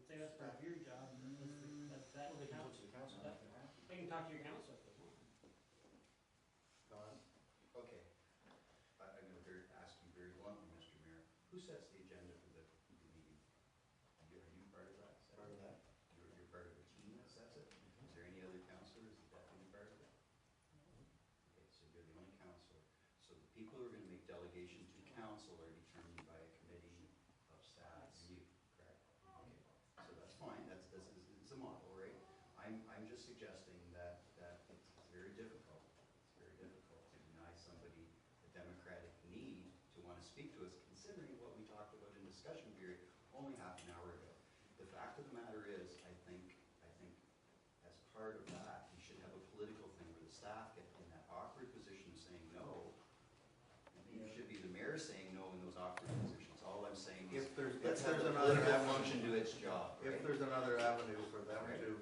say that's part of your job. That Well, they can go to the council if they're happy. They can talk to your council if they want. Don? Okay. I'm going to ask you very bluntly, Mr. Mayor, who sets the agenda for the meeting? Are you part of that? Part of that? You're part of the team that sets it? Is there any other counselor? Is the deputy part of it? Okay, so you're the only counselor. So the people who are going to make delegation to council are determined by a committee of staff and you, correct? Okay, so that's fine. That's a model, right? I'm just suggesting that it's very difficult. It's very difficult to deny somebody the democratic need to want to speak to us, considering what we talked about in discussion period only half an hour ago. The fact of the matter is, I think as part of that, you should have a political thing where the staff get in that awkward position of saying no. And it should be the mayor saying no in those awkward positions. All I'm saying is, let's have the political function do its job. Right? If there's another avenue for them to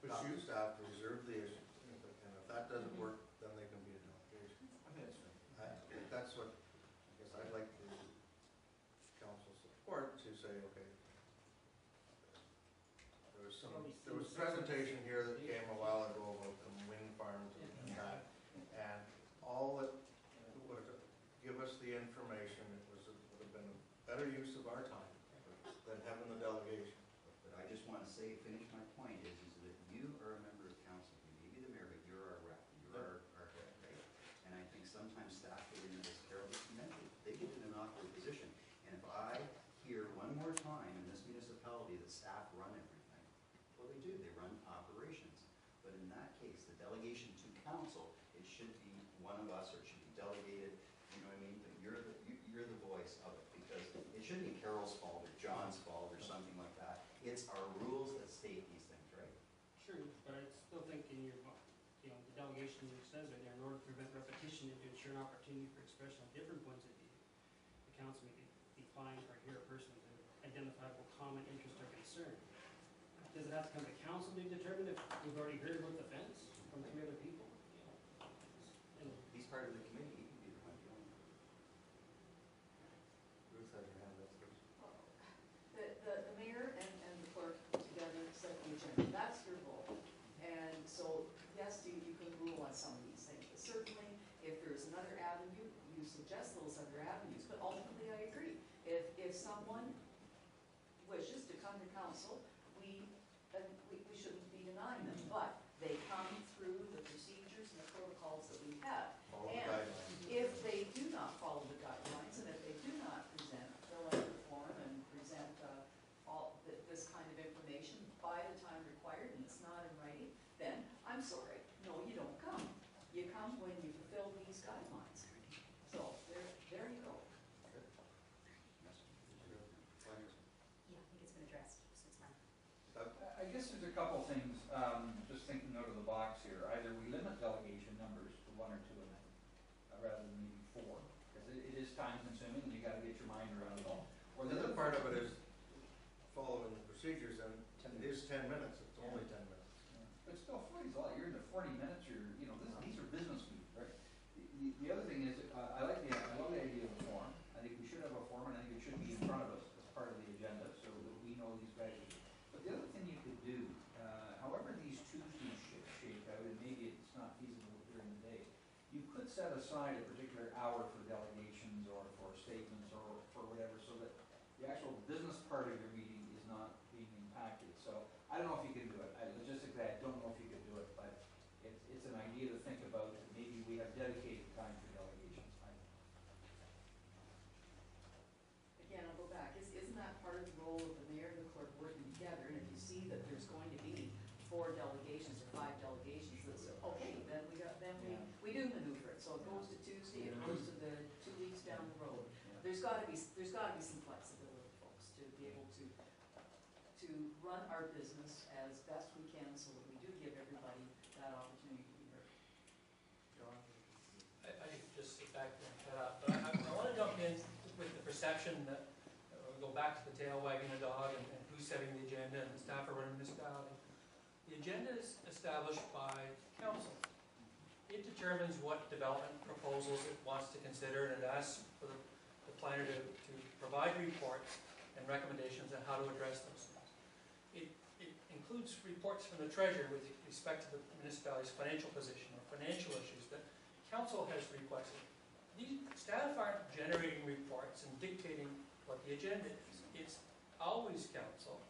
pursue staff to reserve the issue, and if that doesn't work, then they can be a delegation. I think that's fair. I think that's what, I guess I'd like the council support to say, okay, there was a presentation here that came a while ago about the wind farms and that, and all that would give us the information, would have been a better use of our time than having the delegation. But I just want to say, finish my point, is that you are a member of council. You may be the mayor, but you're our rep. You're our head, right? And I think sometimes staff get into this terrible convention. They get in an awkward position. And if I hear one more time in this municipality that staff run everything, well, they do. They run operations. But in that case, the delegation to council, it should be one of us, or it should be delegated. You know what I mean? But you're the voice of it, because it shouldn't be Carol's fault or John's fault or something like that. It's our rules that state these things, right? Sure, but I still think in your, the delegation says right there, in order to prevent repetition and to ensure an opportunity for expression of different points of view, the council may define or hear a person's identifiable common interest or concern. Does it have to come to council to determine if we've already heard about the fence from three other people? And He's part of the committee. He can be the one doing Ruth has her hand up first. The mayor and the clerk together set the agenda. That's your role. And so, yes, you can rule on some of these things. But certainly, if there's another avenue, you suggest those other avenues. But ultimately, I agree. If someone wishes to come to council, we shouldn't be denying them. But they come through the procedures and the protocols that we have. Follow the And guidelines. if they do not follow the guidelines, and if they do not fill out the form and present all this kind of information by the time required, and it's not in writing, then I'm sorry, no, you don't come. You come when you fulfill these guidelines. So there you go. Yeah, I think it's been addressed, so it's fine. I guess there's a couple things, just thinking out of the box here. Either we limit delegation numbers to 1 or 2 a night, rather than maybe 4, because it is time consuming and you got to get your mind around it all. Or the other part of it is following the procedures, and it is 10 minutes, it's only 10 minutes. Yeah. But still, 40 is a lot. You're into 40 minutes. These are business meetings, right? The other thing is, I love the idea of a form. I think we should have a form, and I think it should be in front of us as part of the agenda, so that we know these guys are. But the other thing you could do, however these Tuesdays shake out, and maybe it's not feasible during the day, you could set aside a particular hour for delegations or for statements or for whatever, so that the actual business part of your meeting is not being impacted. So I don't know if you can do it. Logistically, I don't know if you can do it, but it's an idea to think about. That maybe we have dedicated time for delegations. Again, I'll go back. Isn't that part of the role of the mayor and the clerk working together? And if you see that there's going to be 4 delegations or 5 delegations, that's okay. Then we do maneuver it. So it goes to Tuesday. It goes to the 2 weeks down the road. There's got to be some flexibility, folks, to be able to run our business as best we can, so that we do give everybody that opportunity to be heard. John? I just sit back and shut up. But I want to jump in with the perception that we go back to the tail wagging the dog and who's setting the agenda and the staff are running the municipality. The agenda is established by council. It determines what development proposals it wants to consider, and it asks for the planner to provide reports and recommendations on how to address those things. it includes reports from the treasurer with respect to the municipality's financial position or financial issues that council has requested. These staff aren't generating reports and dictating what the agenda is. It's always council.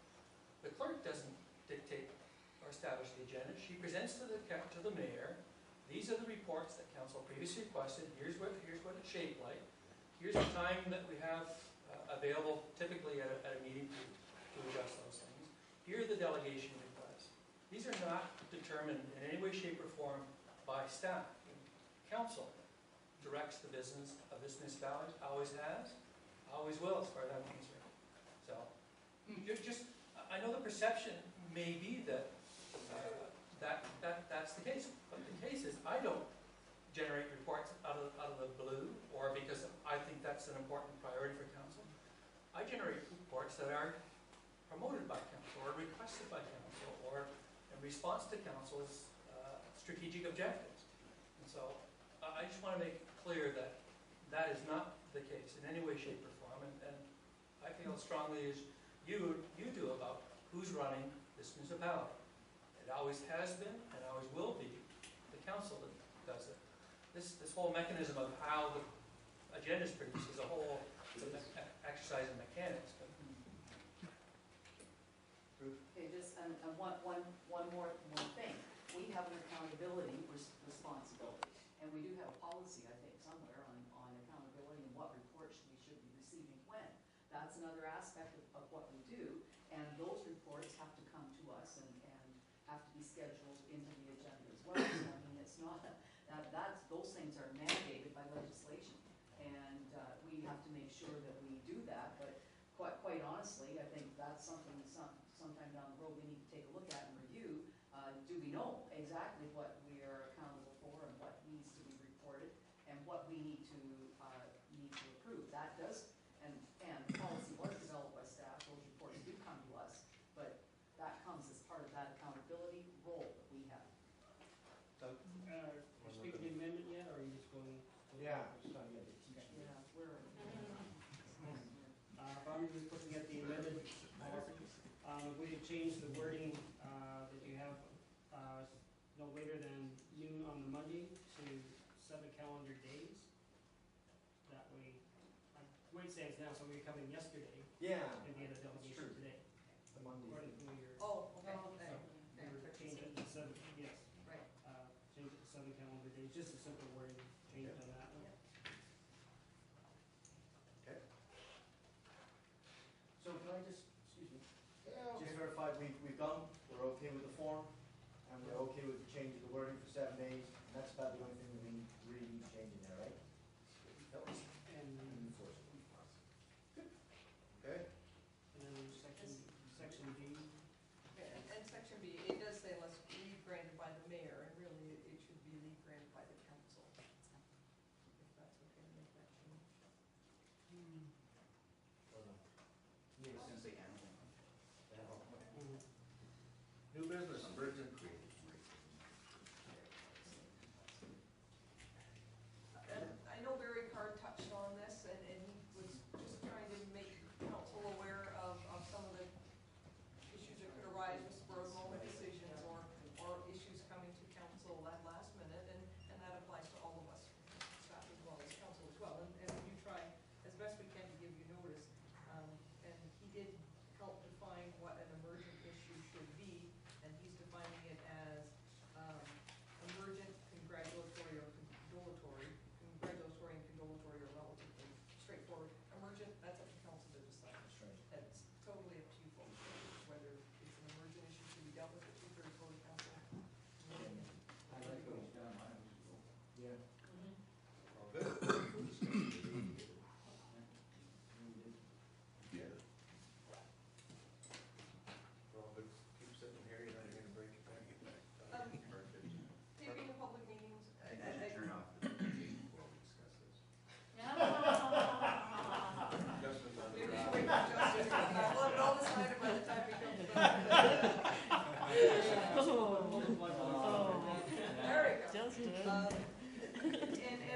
The clerk doesn't dictate or establish the agenda. She presents to the mayor, these are the reports that council previously requested. Here's what it's shaped like. Here's the time that we have available, typically at a meeting to adjust those things. Here are the delegation requests. These are not determined in any way, shape, or form by staff. Council directs the business of this municipality, always has, always will, as far as I'm concerned. So, I know the perception may be that that's the case, but the case is I don't generate reports out of the blue, or because I think that's an important priority for council. I generate reports that are promoted by council, or requested by council, or in response to council's strategic objectives. And so, I just want to make it clear that that is not the case in any way, shape, or form, and I feel as strongly as you do about who's running this municipality. It always has been, and always will be, the council that does it. This whole mechanism of how the agenda is produced is a whole exercise in mechanics. But Okay, just, one more thing. We have an accountability responsibility, and we do have a policy, I think, somewhere on accountability and what reports we should be receiving when. That's another aspect of what we do, and those reports have to come to us and have to be scheduled into the agenda as well. So, I mean, it's not, those things are mandated by legislation, and we have to make sure that we do that, but quite honestly, I think that's something sometime down the road we need to take a look at and review. Do we know exactly what we are accountable for and what needs to be reported and what we need to approve? That does, and the policy was developed by staff, those reports do come to us, but that comes as part of that accountability role that we have. Doug? Are you speaking to the amendment yet, or are you just going? Yeah, it's not yet. Yeah, we're. If I'm just looking at the amended policy, if we could change the wording, that you have, no later than noon on the Monday to 7 calendar days. That way, the way it stands now, so we're coming yesterday, Yeah, and we had a delegation true. today. the Monday. According to your. Oh, okay. So, we were change it to 7, yes, Right. change it to 7 calendar days, just a simple wording change on that one. Okay. So can I just, excuse me, just verify, we've gone, we're okay with the form, and we're okay with the change of the wording for 7 days, and that's about the only thing